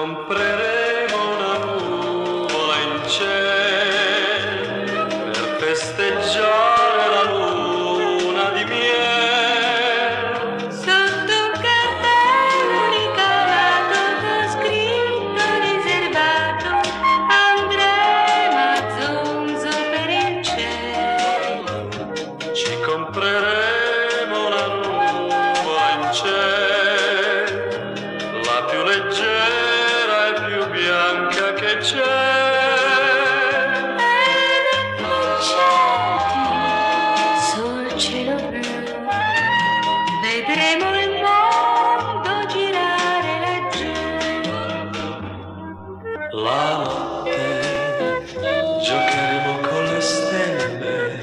compreremo una nuvola in cielo per festeggiare la luna di miele. Sotto un cartello ricamato con scritto riservato andremo a Zonzo per il cielo. Ci compreremo una nuvola in cielo, la più leggera e più bianca che c'è. Sul cielo blu vedremo il mondo girare laggiù. La notte giocheremo con le stelle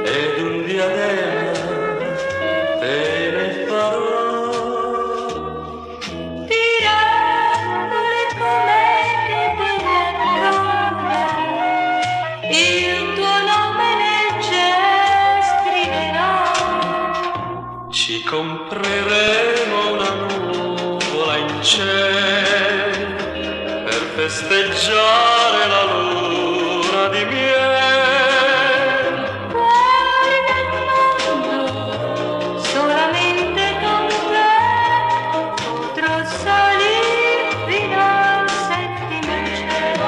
ed un diadema te ne farò. Tirando le comete della corda, il tuo nome nel cielo scriverò. Ci compreremo una nuvola in cielo per festeggiare la luna di miele. Fuori dal mondo, solamente con te potrò salire fino al settimo cielo.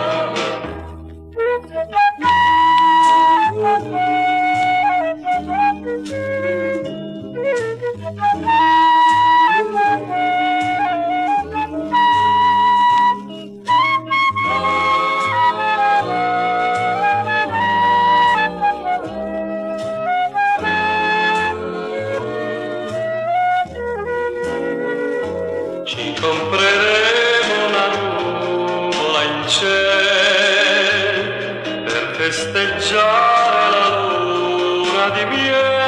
Ci compreremo una nuvola in cielo per festeggiare la luna di miele.